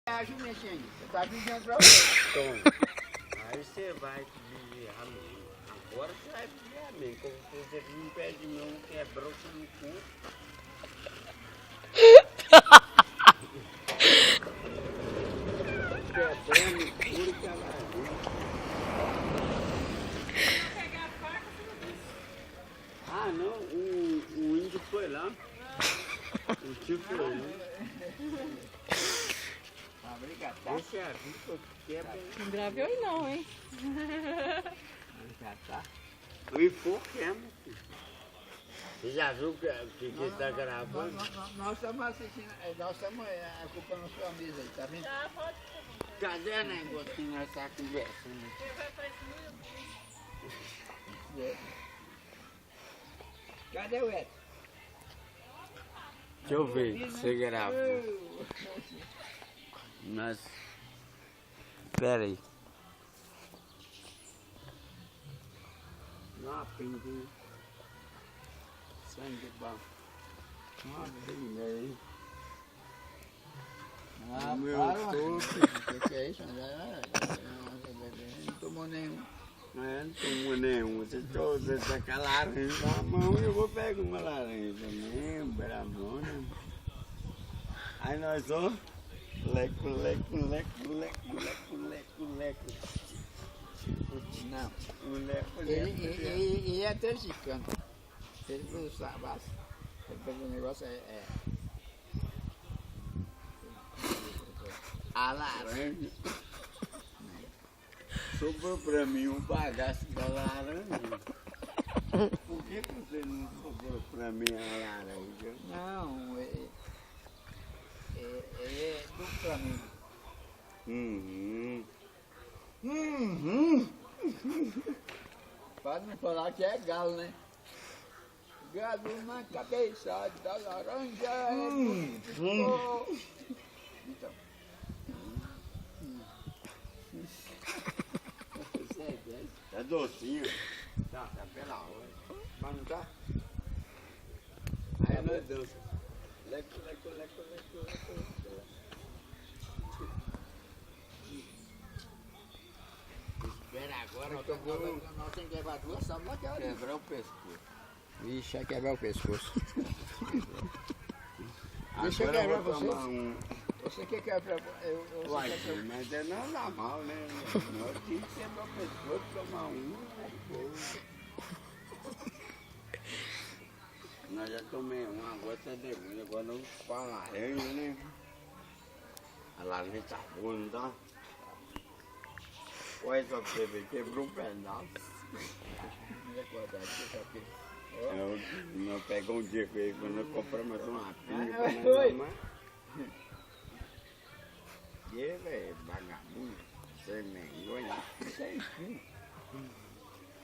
A jumentinha aí, você tá vigiando pra você. Toma. Aí você vai vigiar mesmo. Agora você vai vigiar mesmo. Como você não pede não, quebrou com no cu. Quebrando o cu que ela Ah, não, o índio foi lá. O tio foi lá. Ah, obrigado, tá? Deixa a vida quebra. Não gravei hoje não, hein? Obrigado, tá? O enfoque é, meu filho. Você já viu que está gravando? Nós estamos assistindo, nós estamos ocupando a sua mesa aí, tá vendo? Tá, pode. Cadê a negocinho nós tá conversando? Você vai pra esse número? Cadê o Edson? Deixa eu ver, você grava. Mas. Pera aí. Não aprendi. Sangue bom. Uma briga aí. Ah, Meu para, topo. o que é isso? Não tomou nenhum. Não tomou nenhum. Você tá com a laranja na mão e eu vou pegar uma laranja também, bravona. Aí nós vamos. Leco, leco, leco, leco, leco, leco, leco. Não. Leco, Ele é tercicano. Ele não sabe. Ele pegou o negócio A laranja. Sobrou pra mim um bagaço da laranja. Por que você não sobrou pra mim a laranja? Não, é dupla mesmo. Para não falar que é galo, né? Galo na cabeça da laranja é bonito. Então. É docinho. Tá pela hora. Mas não tá? Aí nós dança. Leco, leco, leco, leco, leco. Espera agora Nós que eu vou temos que levar duas sábados naquela ali. quebrar o pescoço. Vixe, vai quebrar o pescoço. Deixa eu Agora quebrar vou você. tomar um. Você quer quebrar? Uai, mas é normal, né? Nós tínhamos que quebrar o pescoço, tomar um. Nós já tomei uma gota de vinho, agora não com a laranja, né? A laranja tá boa, não tá? Olha só pra você ver, quebrou um pedaço. Nós pegamos um dia com ele, quando nós compramos uma pinha pra nós tomar. E ele é vagabundo, sem vergonha.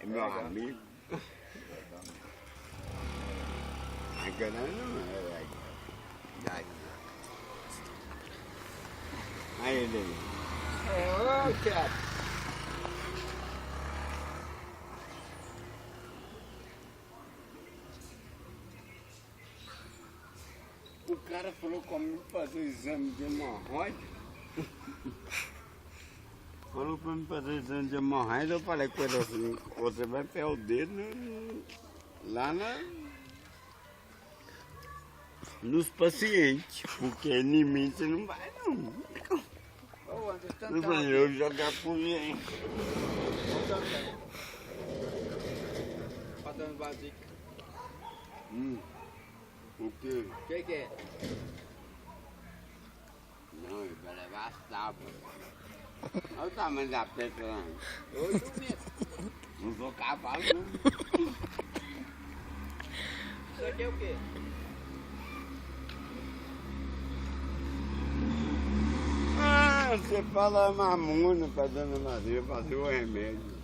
É meu amigo. Agora não é, velho. Aí ele aí. Ô, cara. O cara falou comigo fazer o exame de hemorroide. Falou pra mim fazer o exame de hemorroide, eu falei com ele assim, você vai enfiar o dedo lá nos pacientes, porque em mim você não vai não. Ô, Anderson, Eu falei, eu jogar por gente. Tá dando vazio. O quê? O que é? Não, ele vai levar as tábuas. Olha o tamanho da pedra lá. 8 metros. Não sou cavalo, não. Isso aqui é o quê? Ah, você fala mamona pra dona Maria fazer o remédio.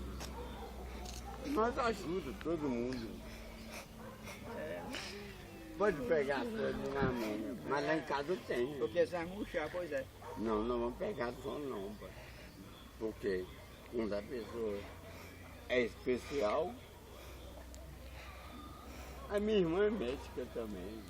Nós ajuda todo mundo. Pode pegar tudo na mão, mas lá em casa tem. Porque você vai murchar, pois é. Não, não vamos pegar só não, pai. Porque quando a pessoa é especial, a minha irmã é médica também.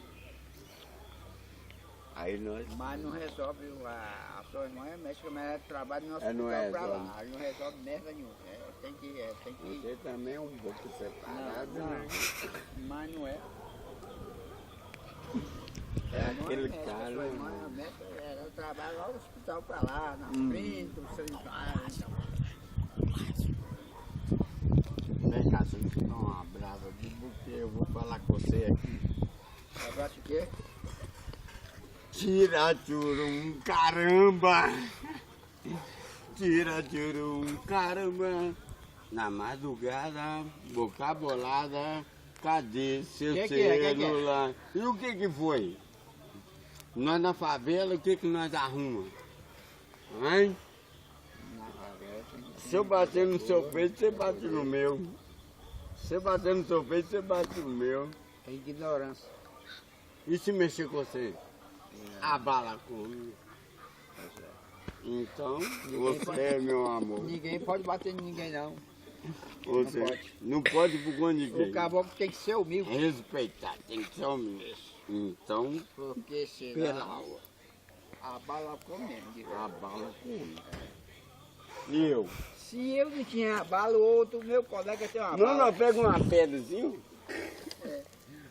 Aí nós. Mas não resolve, a sua irmã é médica, mas ela trabalha no hospital não pra resolve. lá. Aí não resolve merda nenhuma. Tem que ir. Você também é um pouco separado, Não, né? mas não é. É Ela não aquele médica, cara. sua irmã é médica, ela trabalha lá no hospital pra lá, na frente, do sanitário. Vem cá, você me dá um abraço aqui, porque eu vou falar com você aqui. Abraço o quê? Tira churum, caramba! Tira churum, caramba! Na madrugada, boca bolada, cadê seu Que é? celular? E o que foi? Nós na favela, o que nós arrumamos? Hein? Se eu bater no seu peito, você bate no meu. Se eu bater no seu peito, você bate no meu. É ignorância. E se mexer com você? Abala comigo. Então, você, meu amor, Ninguém pode bater em ninguém, não. você não pode por ninguém. O caboclo tem que ser humilde. Respeitar, tem que ser humilde. Então, Porque senão pela a bala comendo. abala comigo. E eu? Se eu não tinha bala, o outro, meu colega tem uma Não, bala. não, pega uma pedrazinha.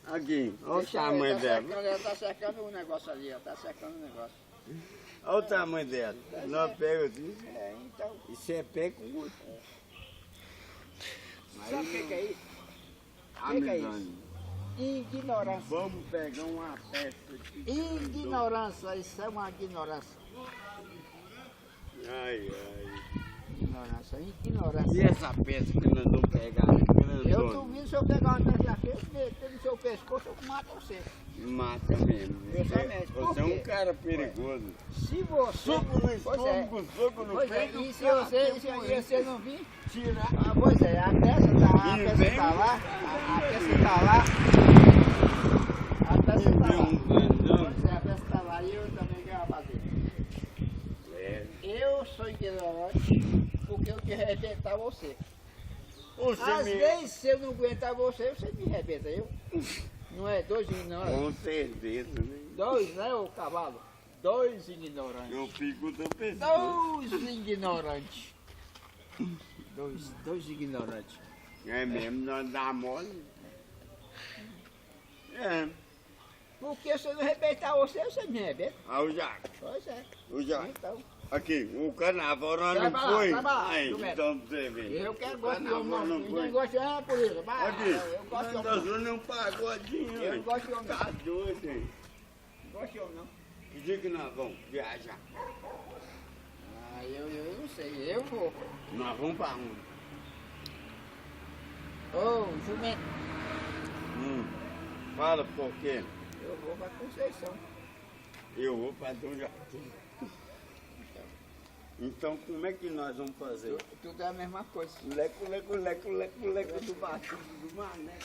Aqui, olha o Deixa eu tamanho ver, dela. ela tá cercando o negócio ali, ela tá cercando o negócio. Olha o tamanho dela. Nós pega assim. Então, E você pega com o outro. sabe o que é isso? O que é isso? Amizade. Ignorância. Vamos pegar uma peça aqui. Ignorância, isso é uma ignorância. Ai, ai. Ignorância, E ignorância. essa peça que nós vamos pegar? Eu duvido se eu pegar uma peça daquele, meter no seu pescoço, eu mato você. Mata mesmo. Exatamente. Por Você é quê? um cara perigoso. Se você... Soco no Pois é. estômago, soco no Pois é, peito. e se você não vir, Tirar. ah, pois é, a peça tá, E a peça vem- tá lá, a peça tá lá, a peça tá lá. Pois é, a peça tá lá e eu também quero fazer. É. Eu sou ignorante porque eu quero arrebentar você. Você Às me... vezes, se eu não aguentar você, você me arrebenta, eu. Não é dois ignorantes. Com certeza, né? Dois, né, ô cavalo? Dois ignorantes. Eu fico do pescoço. Dois ignorantes. Dois ignorantes. É mesmo, nós dá mole. É. Porque se eu não arrebentar você, você me arrebenta. Ah, o Jaco. Pois é. O Jaco. Então, Aqui, o carnaval nós Vai não pra lá, foi. vai pra lá, Aí, Gilberto. então pra você ver. eu quero O gosto de homem, carnaval não. não Ninguém foi. gosta de homem, polícia. Vai, Aqui, eu gosto de nós homem. nós não um pagodinho, Eu não hein? gosto de homem, Tá doido, hein? não gosto de homem, não. Que dia que nós vamos viajar? Ah, eu não sei, eu vou. Nós vamos pra onde? Ô, jumento, Fala por quê? eu vou pra Conceição. Eu vou pra Dom Jardim. Então, como é que nós vamos fazer? Tudo é a mesma coisa. Leco, leco, leco, leco, leco do baixo do mar, né?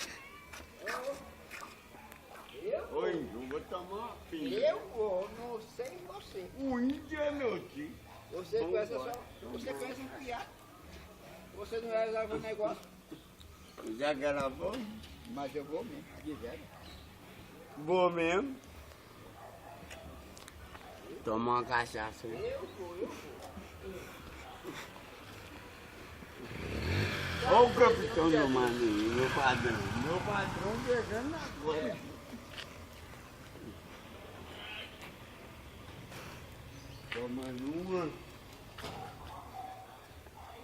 Oi, eu vou tomar uma pinga. Eu vou, não sei você. O índio é meu tio. Você conhece só, você conhece um piado. Você não resolve o negócio. Já gravou? Mas eu vou mesmo, de velho. Vou mesmo. Tomar uma cachaça. Eu vou. Olha o capitão do maninho, meu padrão. Meu padrão chegando agora. Tomando uma.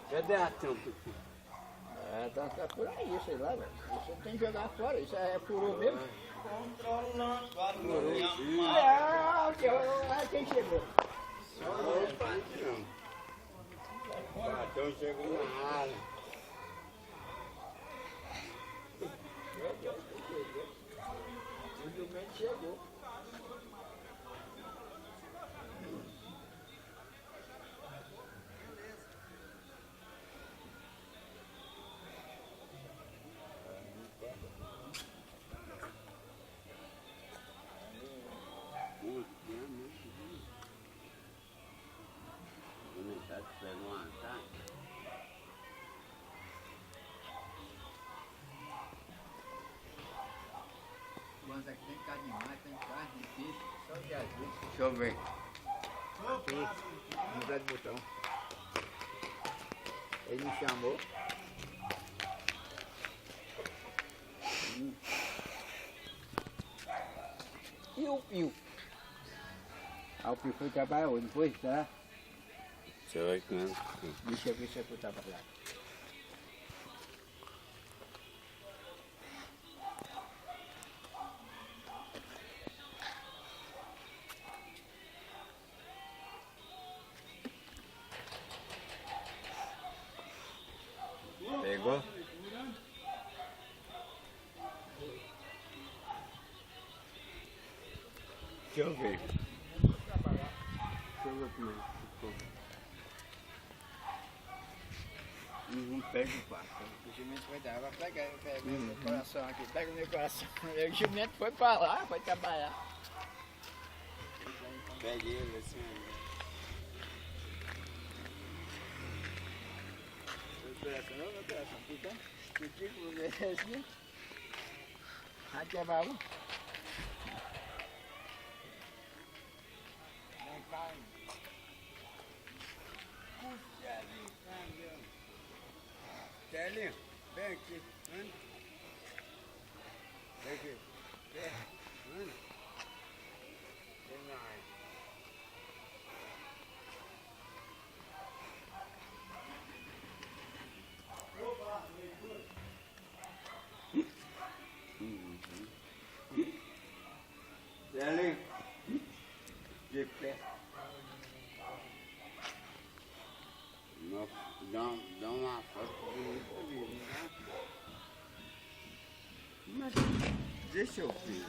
Cadê a tampa aqui? É, tá por aí, sei lá, velho. Você tem que jogar fora, isso é furou mesmo. Controlando. Quem chegou? Só o patrão. O patrão chegou na área. O jumento chegou. Quando aqui tem carne de mar, tem carne de peixe, Deixa eu ver. Aqui, no pé do botão. Ele me chamou. E o Pio? Ah, o Pio foi trabalhar hoje, não foi? Tá? Você vai quando? Deixa eu ver se eu tava lá. Pegou? Deixa eu ver. Deixa eu ver como é que ficou. Não pega o passo. O jumento foi dar, vai pegar, pega meu coração aqui, pega meu coração. O jumento foi pra lá, foi trabalhar. Peguei ele assim. Meu coração, não, meu coração, fica contigo, assim. Aqui é baú. Vem cá, Puxa vida, meu. Telinho, vem aqui. Anda. Vem aqui. Vem. Anda. Vem mais. Telinho. De pé. Dá uma foto bonita ali, né? Mas deixa eu ver.